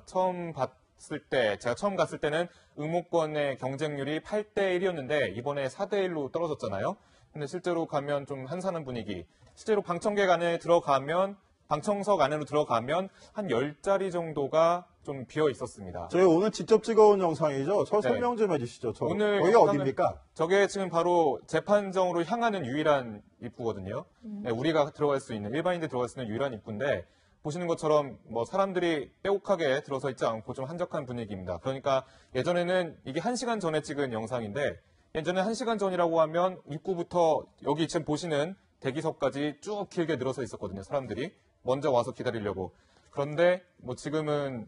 처음 봤을 때, 제가 처음 갔을 때는 의무권의 경쟁률이 8대 1이었는데 이번에 4대 1로 떨어졌잖아요. 근데 실제로 가면 좀 한산한 분위기. 실제로 방청객 안에 들어가면, 방청석 안으로 들어가면 한 10자리 정도가 좀 비어 있었습니다. 저희 오늘 직접 찍어온 영상이죠? 저 네. 설명 좀 해주시죠. 오늘 거기가 어디입니까? 저게 지금 바로 재판정으로 향하는 유일한 입구거든요. 네, 우리가 들어갈 수 있는, 일반인들 들어갈 수 있는 유일한 입구인데, 보시는 것처럼 뭐 사람들이 빼곡하게 들어서 있지 않고 좀 한적한 분위기입니다. 그러니까 예전에는 이게 1시간 전에 찍은 영상인데, 예전에 1시간 전이라고 하면 입구부터 여기 지금 보시는 대기석까지 쭉 길게 늘어서 있었거든요. 사람들이 먼저 와서 기다리려고. 그런데 뭐 지금은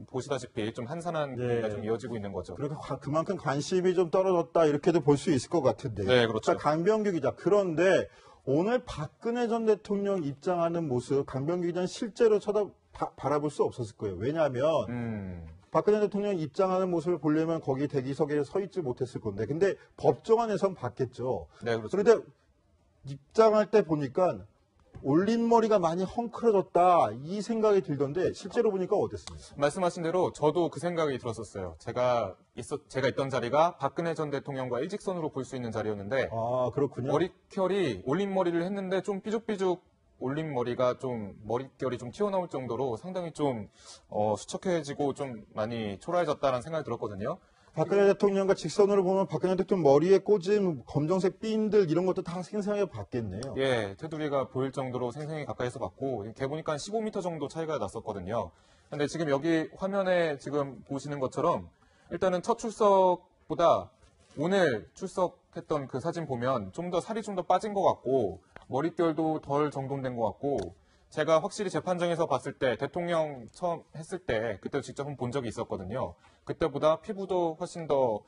보시다시피 좀 한산한 분위기가 좀 이어지고 있는 거죠. 그리고 그만큼 관심이 좀 떨어졌다 이렇게도 볼 수 있을 것 같은데. 네, 그렇죠. 자, 강병규 기자. 그런데 오늘 박근혜 전 대통령 입장하는 모습 강병규 기자는 실제로 바라볼 수 없었을 거예요. 왜냐하면 박근혜 대통령 입장하는 모습을 보려면 거기 대기석에 서 있지 못했을 건데. 근데 법정 안에선 봤겠죠. 네, 그렇죠. 그런데 입장할 때 보니까 올린 머리가 많이 헝클어졌다 이 생각이 들던데 실제로 보니까 어땠습니까? 말씀하신 대로 저도 그 생각이 들었었어요. 제가 있던 자리가 박근혜 전 대통령과 일직선으로 볼 수 있는 자리였는데 아, 그렇군요. 머릿결이 올린 머리를 했는데 좀 삐죽삐죽 올린 머리가 좀 머릿결이 좀 튀어나올 정도로 상당히 좀 수척해지고 좀 많이 초라해졌다는 생각이 들었거든요. 박근혜 대통령과 직선으로 보면 박근혜 대통령 머리에 꽂은 검정색 핀들 이런 것도 다 생생하게 봤겠네요. 예, 테두리가 보일 정도로 생생히 가까이서 봤고 이렇게 보니까 한 15m 정도 차이가 났었거든요. 근데 지금 여기 화면에 지금 보시는 것처럼 일단은 첫 출석보다 오늘 출석했던 그 사진 보면 좀 더 살이 좀 더 빠진 것 같고 머릿결도 덜 정돈된 것 같고 제가 확실히 재판정에서 봤을 때 대통령 처음 했을 때 그때 직접 한번 본 적이 있었거든요. 그때보다 피부도 훨씬 더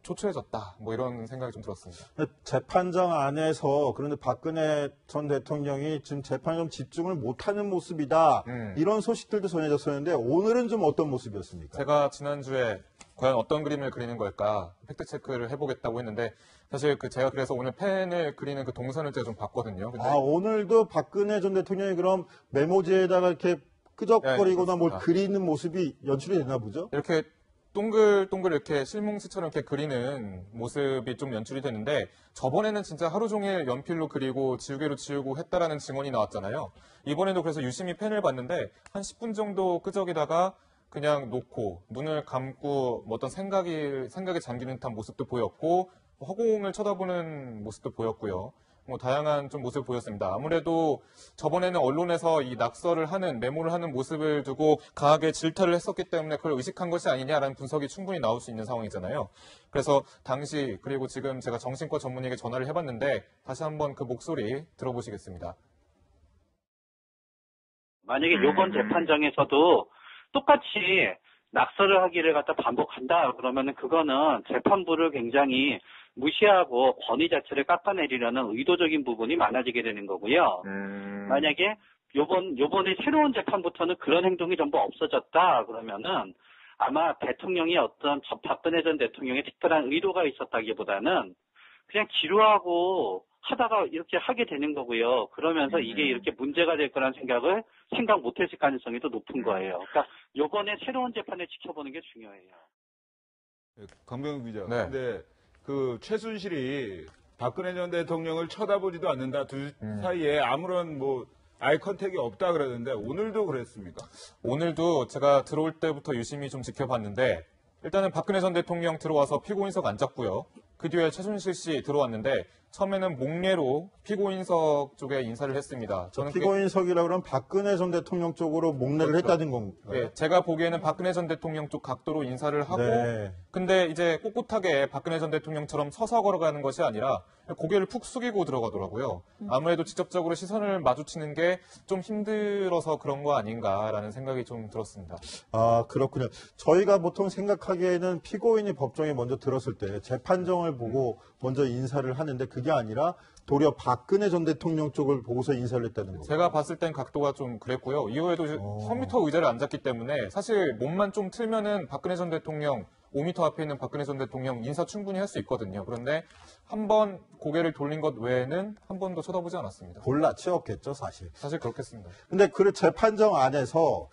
초췌해졌다. 뭐 이런 생각이 좀 들었습니다. 재판장 안에서 그런데 박근혜 전 대통령이 지금 재판에 좀 집중을 못하는 모습이다. 이런 소식들도 전해졌었는데 오늘은 좀 어떤 모습이었습니까? 제가 지난주에 과연 어떤 그림을 그리는 걸까 팩트체크를 해보겠다고 했는데 사실 제가 그래서 오늘 펜을 그리는 그 동선을 제가 좀 봤거든요. 근데 오늘도 박근혜 전 대통령이 그럼 메모지에다가 이렇게 끄적거리거나 네, 뭘 그리는 모습이 연출이 됐나 보죠? 이렇게 동글동글 이렇게 실뭉치처럼 이렇게 그리는 모습이 좀 연출이 되는데 저번에는 진짜 하루 종일 연필로 그리고 지우개로 지우고 했다라는 증언이 나왔잖아요. 이번에도 그래서 유심히 펜을 봤는데 한 10분 정도 끄적이다가 그냥 놓고 눈을 감고 뭐 어떤 생각에 잠기는 듯한 모습도 보였고 허공을 쳐다보는 모습도 보였고요. 뭐 다양한 좀 모습을 보였습니다. 아무래도 저번에는 언론에서 이 낙서를 하는 메모를 하는 모습을 두고 강하게 질타를 했었기 때문에 그걸 의식한 것이 아니냐라는 분석이 충분히 나올 수 있는 상황이잖아요. 그래서 당시 그리고 지금 제가 정신과 전문의에게 전화를 해봤는데 다시 한번 그 목소리 들어보시겠습니다. 만약에 이번 재판정에서도 똑같이 낙서를 하기를 갖다 반복한다 그러면은 그거는 재판부를 굉장히 무시하고 권위 자체를 깎아내리려는 의도적인 부분이 많아지게 되는 거고요. 만약에 요번에 새로운 재판부터는 그런 행동이 전부 없어졌다 그러면은 아마 대통령이 어떤 박근혜 전 대통령의 특별한 의도가 있었다기보다는 그냥 지루하고 하다가 이렇게 하게 되는 거고요. 그러면서 이게 이렇게 문제가 될 거라는 생각 못했을 가능성이 더 높은 거예요. 그러니까 요번에 새로운 재판을 지켜보는 게 중요해요. 강병규 기자. 네. 근데 그 최순실이 박근혜 전 대통령을 쳐다보지도 않는다. 둘 사이에 아무런 뭐 아이 컨택이 없다 그러는데 오늘도 그랬습니까? 오늘도 제가 들어올 때부터 유심히 좀 지켜봤는데 일단은 박근혜 전 대통령 들어와서 피고인석 앉았고요. 그 뒤에 최순실 씨 들어왔는데 처음에는 목례로 피고인석 쪽에 인사를 했습니다. 저는 피고인석이라고 그러면 박근혜 전 대통령 쪽으로 목례를 그렇죠. 했다는 건가요? 네, 제가 보기에는 박근혜 전 대통령 쪽 각도로 인사를 하고 네. 근데 이제 꿋꿋하게 박근혜 전 대통령처럼 서서 걸어가는 것이 아니라 고개를 푹 숙이고 들어가더라고요. 아무래도 직접적으로 시선을 마주치는 게 좀 힘들어서 그런 거 아닌가라는 생각이 좀 들었습니다. 아, 그렇군요. 저희가 보통 생각하기에는 피고인이 법정에 먼저 들었을 때 재판정을 보고 먼저 인사를 하는데 그게 아니라 도리어 박근혜 전 대통령 쪽을 보고서 인사를 했다는 거예요. 제가 봤을 땐 각도가 좀 그랬고요. 이후에도 컴퓨터 의자를 앉았기 때문에 사실 몸만 좀 틀면은 박근혜 전 대통령 5m 앞에 있는 박근혜 전 대통령 인사 충분히 할 수 있거든요. 그런데 한 번 고개를 돌린 것 외에는 한 번도 쳐다보지 않았습니다. 골라 치웠겠죠, 사실. 사실 그렇겠습니다. 근데 그 재판정 안에서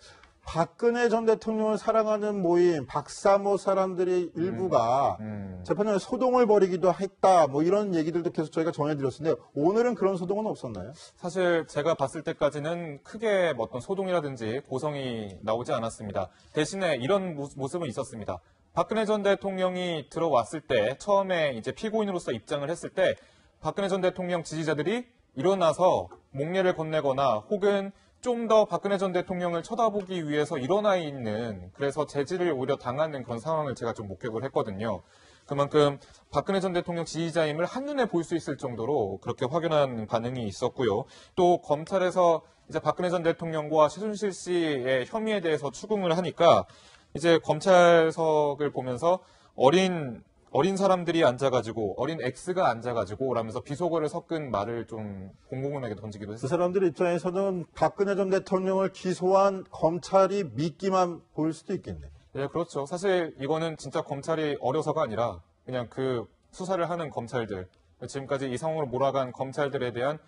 박근혜 전 대통령을 사랑하는 모임, 박사모 사람들이 일부가 재판장에 소동을 벌이기도 했다. 뭐 이런 얘기들도 계속 저희가 전해드렸는데 오늘은 그런 소동은 없었나요? 사실 제가 봤을 때까지는 크게 뭐 어떤 소동이라든지 고성이 나오지 않았습니다. 대신에 이런 모습은 있었습니다. 박근혜 전 대통령이 들어왔을 때 처음에 이제 피고인으로서 입장을 했을 때 박근혜 전 대통령 지지자들이 일어나서 목례를 건네거나 혹은 좀 더 박근혜 전 대통령을 쳐다보기 위해서 일어나 있는 그래서 제지를 오히려 당하는 그런 상황을 제가 좀 목격을 했거든요. 그만큼 박근혜 전 대통령 지지자임을 한눈에 볼 수 있을 정도로 그렇게 확연한 반응이 있었고요. 또 검찰에서 이제 박근혜 전 대통령과 최순실 씨의 혐의에 대해서 추궁을 하니까 이제 검찰석을 보면서 어린 사람들이 앉아가지고 어린 X가 앉아가지고 라면서 비속어를 섞은 말을 좀 공공연하게 던지기도 그 했어요. 사람들 입장에서는 박근혜 전 대통령을 기소한 검찰이 믿기만 보일 수도 있겠네. 네, 그렇죠. 사실 이거는 진짜 검찰이 어려서가 아니라 그냥 그 수사를 하는 검찰들, 지금까지 이 상황으로 몰아간 검찰에 대한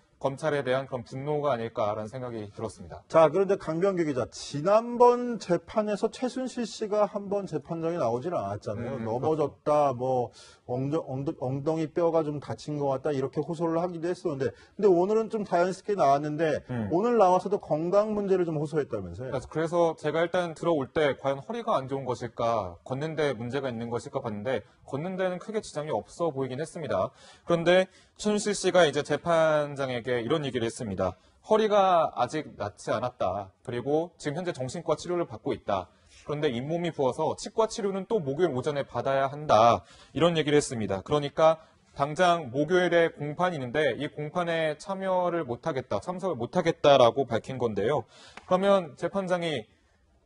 그런 분노가 아닐까라는 생각이 들었습니다. 자, 그런데 강병규 기자, 지난번 재판에서 최순실 씨가 한번 재판장에 나오질 않았잖아요. 넘어졌다, 뭐 엉덩이 뼈가 좀 다친 것 같다 이렇게 호소를 하기도 했었는데, 근데 오늘은 좀 자연스럽게 나왔는데 오늘 나와서도 건강 문제를 좀 호소했다면서요? 그래서 제가 일단 들어올 때 과연 허리가 안 좋은 것일까, 걷는데 문제가 있는 것일까 봤는데 걷는 데는 크게 지장이 없어 보이긴 했습니다. 그런데 최순실 씨가 이제 재판장에게 이런 얘기를 했습니다. 허리가 아직 낫지 않았다. 그리고 지금 현재 정신과 치료를 받고 있다. 그런데 잇몸이 부어서 치과 치료는 또 목요일 오전에 받아야 한다. 이런 얘기를 했습니다. 그러니까 당장 목요일에 공판이 있는데 이 공판에 참석을 못하겠다라고 밝힌 건데요. 그러면 재판장이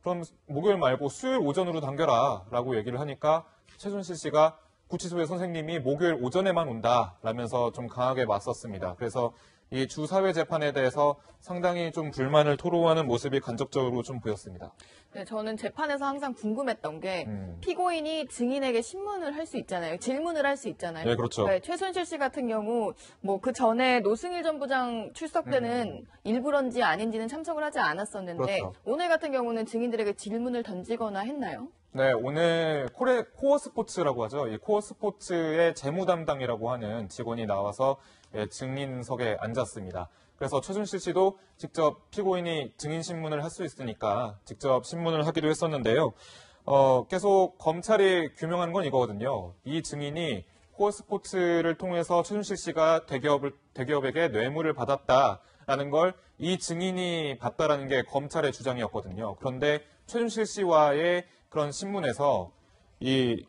그럼 목요일 말고 수요일 오전으로 당겨라 라고 얘기를 하니까 최순실 씨가 구치소의 선생님이 목요일 오전에만 온다 라면서 좀 강하게 맞섰습니다. 그래서 이 주사회 재판에 대해서 상당히 좀 불만을 토로하는 모습이 간접적으로 좀 보였습니다. 네, 저는 재판에서 항상 궁금했던 게 피고인이 증인에게 신문을 할 수 있잖아요. 질문을 할 수 있잖아요. 네, 그렇죠. 네, 최순실 씨 같은 경우 뭐 그 전에 노승일 전 부장 출석 때는 일부런지 아닌지는 참석을 하지 않았었는데 그렇죠. 오늘 같은 경우는 증인들에게 질문을 던지거나 했나요? 네, 오늘 코어 스포츠라고 하죠. 이 코어 스포츠의 재무 담당이라고 하는 직원이 나와서 증인석에 앉았습니다. 그래서 최순실 씨도 직접 피고인이 증인 신문을 할 수 있으니까 직접 신문을 하기도 했었는데요. 계속 검찰이 규명한 건 이거거든요. 이 증인이 코어 스포츠를 통해서 최순실 씨가 대기업에게 뇌물을 받았다라는 걸 이 증인이 봤다라는 게 검찰의 주장이었거든요. 그런데 최순실 씨와의 그런 신문에서 이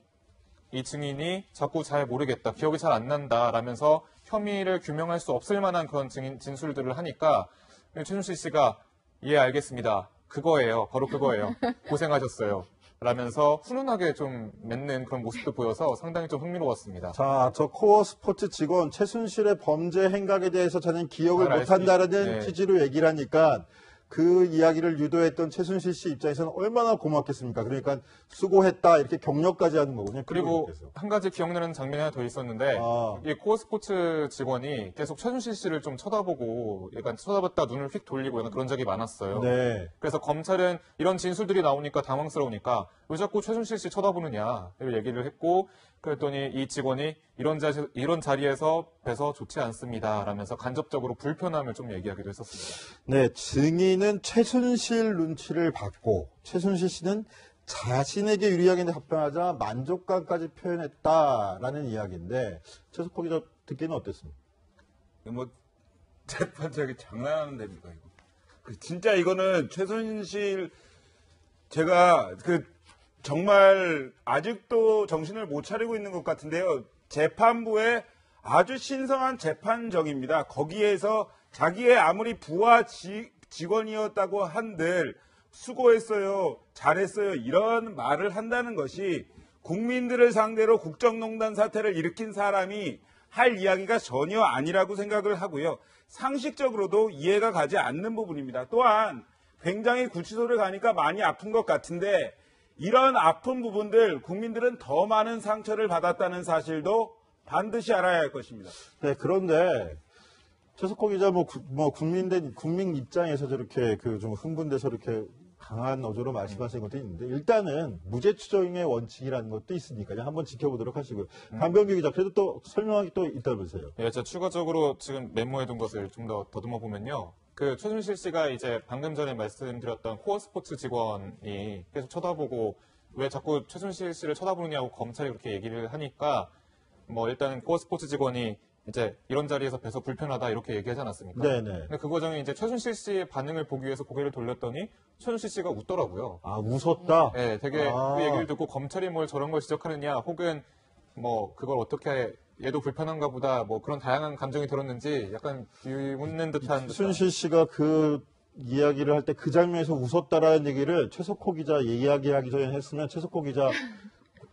증인이 자꾸 잘 모르겠다, 기억이 잘 안 난다 라면서 혐의를 규명할 수 없을 만한 그런 진술들을 하니까 최순실 씨가 예, 알겠습니다. 그거예요. 바로 그거예요. 고생하셨어요. 라면서 훈훈하게 좀 맺는 그런 모습도 보여서 상당히 좀 흥미로웠습니다. 자, 저 코어 스포츠 직원 최순실의 범죄 행각에 대해서 저는 기억을 잘 못한다라는 네. 취지로 얘기를 하니까 그 이야기를 유도했던 최순실 씨 입장에서는 얼마나 고맙겠습니까? 그러니까 수고했다 이렇게 격려까지 하는 거군요. 그리고 피고인께서. 한 가지 기억나는 장면이 하나 더 있었는데 이 코어 스포츠 직원이 계속 최순실 씨를 좀 쳐다보고 약간 쳐다봤다 눈을 휙 돌리고 약간 그런 적이 많았어요. 네. 그래서 검찰은 이런 진술들이 나오니까 당황스러우니까 왜 자꾸 최순실 씨 쳐다보느냐 이런 얘기를 했고 그랬더니 이 직원이 이런 자리에서 뵈서 좋지 않습니다 라면서 간접적으로 불편함을 좀 얘기하기도 했었습니다. 네, 증인은 최순실 눈치를 받고 최순실 씨는 자신에게 유리하게 답변하자 만족감까지 표현했다라는 이야기인데 최석호 기자 듣기는 어땠습니까? 뭐 재판장이 장난하는 데입니까 이거? 진짜 이거는 최순실 제가 정말 아직도 정신을 못 차리고 있는 것 같은데요. 재판부의 아주 신성한 재판정입니다. 거기에서 자기의 아무리 부하 직원이었다고 한들 수고했어요, 잘했어요 이런 말을 한다는 것이 국민들을 상대로 국정농단 사태를 일으킨 사람이 할 이야기가 전혀 아니라고 생각을 하고요. 상식적으로도 이해가 가지 않는 부분입니다. 또한 굉장히 구치소를 가니까 많이 아픈 것 같은데 이런 아픈 부분들 국민들은 더 많은 상처를 받았다는 사실도 반드시 알아야 할 것입니다. 네, 그런데 최석호 기자 국민 입장에서 저렇게 좀 흥분돼서 이렇게 강한 어조로 말씀하시는 것도 있는데 일단은 무죄 추정의 원칙이라는 것도 있으니까요. 한번 지켜보도록 하시고요. 강병규 기자, 그래도 또 설명하기 또 있다면서요. 예, 제가 추가적으로 지금 메모해둔 것을 좀 더 더듬어 보면요. 그 최순실 씨가 이제 방금 전에 말씀드렸던 코어 스포츠 직원이 계속 쳐다보고 왜 자꾸 최순실 씨를 쳐다보느냐고 검찰이 그렇게 얘기를 하니까 뭐 일단은 코어 스포츠 직원이 이제 이런 자리에서 뵈서 불편하다 이렇게 얘기하지 않았습니까? 네네. 근데 그 과정에 이제 최순실 씨의 반응을 보기 위해서 고개를 돌렸더니 최순실 씨가 웃더라고요. 아, 웃었다? 네, 되게 아. 그 얘기를 듣고 검찰이 뭘 저런 걸 지적하느냐 혹은 뭐 그걸 어떻게 얘도 불편한가 보다 뭐 그런 다양한 감정이 들었는지 약간 비웃는 듯한 최순실 씨가 그 이야기를 할 때 그 장면에서 웃었다라는 얘기를 최석호 기자 이야기하기 전에 했으면 최석호 기자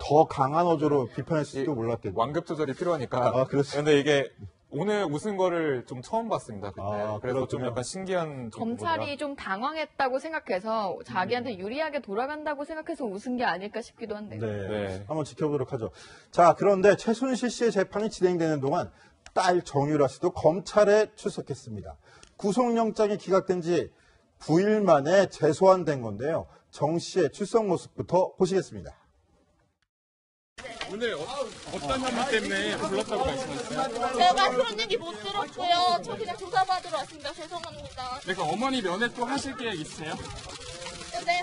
더 강한 어조로 비판했을지도 몰랐겠네. 완급 조절이 필요하니까. 아, 그렇습니다. 근데 이게 오늘 웃은 거를 좀 처음 봤습니다. 그때. 아, 그래서 좀 그렇군요. 약간 신기한 좀 검찰이 좀 당황했다고 생각해서 자기한테 유리하게 돌아간다고 생각해서 웃은 게 아닐까 싶기도 한데요. 네. 네. 한번 지켜보도록 하죠. 자, 그런데 최순실 씨의 재판이 진행되는 동안 딸 정유라 씨도 검찰에 출석했습니다. 구속영장이 기각된 지 9일 만에 재소환된 건데요. 정 씨의 출석 모습부터 보시겠습니다. 오늘 어떤 혐의 때문에 불렀다고 말씀하셨어요? 제가 그런 얘기 못 들었고요. 저 그냥 조사받으러 왔습니다. 죄송합니다. 그러니까 어머니 면회 또 하실 계획 있으세요? 네,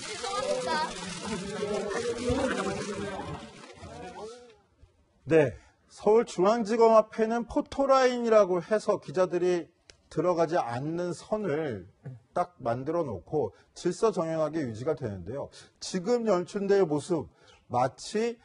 죄송합니다. 네. 서울중앙지검 앞에는 포토라인이라고 해서 기자들이 들어가지 않는 선을 딱 만들어 놓고 질서정연하게 유지가 되는데요. 지금 연출된 모습 마치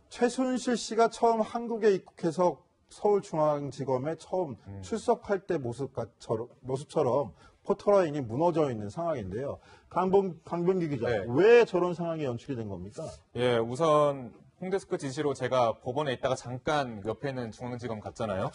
최순실 씨가 처음 한국에 입국해서 서울중앙지검에 처음 출석할 때 모습처럼 포토라인이 무너져 있는 상황인데요. 강병기 기자, 네. 왜 저런 상황이 연출이 된 겁니까? 예, 우선 홍데스크 지시로 제가 법원에 있다가 잠깐 옆에 있는 중앙지검 갔잖아요.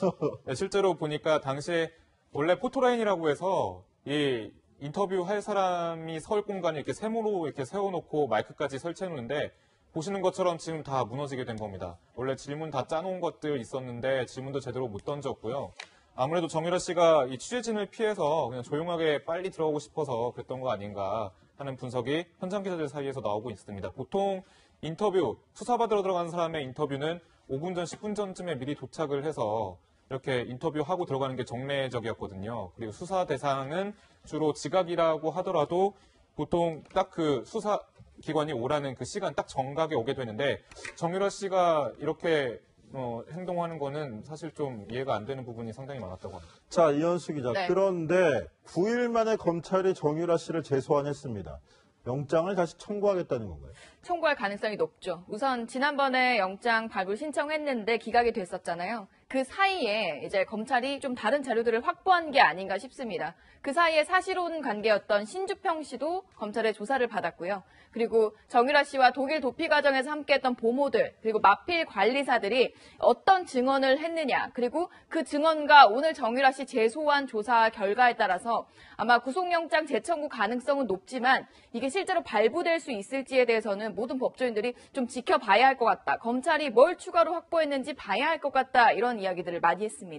예, 실제로 보니까 당시에 원래 포토라인이라고 해서 이 인터뷰 할 사람이 설 공간을 이렇게 세모로 이렇게 세워놓고 마이크까지 설치해 놓는데 보시는 것처럼 지금 다 무너지게 된 겁니다. 원래 질문 다 짜놓은 것들 있었는데 질문도 제대로 못 던졌고요. 아무래도 정유라 씨가 이 취재진을 피해서 그냥 조용하게 빨리 들어오고 싶어서 그랬던 거 아닌가 하는 분석이 현장 기자들 사이에서 나오고 있습니다. 보통 인터뷰, 수사받으러 들어가는 사람의 인터뷰는 5분 전, 10분 전쯤에 미리 도착을 해서 이렇게 인터뷰하고 들어가는 게 정례적이었거든요. 그리고 수사 대상은 주로 지각이라고 하더라도 보통 딱 그 수사 기관이 오라는 그 시간 딱 정각에 오게 되는데 정유라 씨가 이렇게 행동하는 거는 사실 좀 이해가 안 되는 부분이 상당히 많았다고 합니다. 자, 이현수 기자. 네. 그런데 9일 만에 검찰이 정유라 씨를 재소환했습니다. 영장을 다시 청구하겠다는 건가요? 청구할 가능성이 높죠. 우선 지난번에 영장 발부 신청했는데 기각이 됐었잖아요. 그 사이에 이제 검찰이 좀 다른 자료들을 확보한 게 아닌가 싶습니다. 그 사이에 사실혼 관계였던 신주평 씨도 검찰의 조사를 받았고요. 그리고 정유라 씨와 독일 도피 과정에서 함께했던 보모들, 그리고 마필 관리사들이 어떤 증언을 했느냐, 그리고 그 증언과 오늘 정유라 씨 재소환 조사 결과에 따라서 아마 구속영장 재청구 가능성은 높지만 이게 실제로 발부될 수 있을지에 대해서는 모든 법조인들이 좀 지켜봐야 할 것 같다. 검찰이 뭘 추가로 확보했는지 봐야 할 것 같다. 이런 이야기들을 많이 했습니다.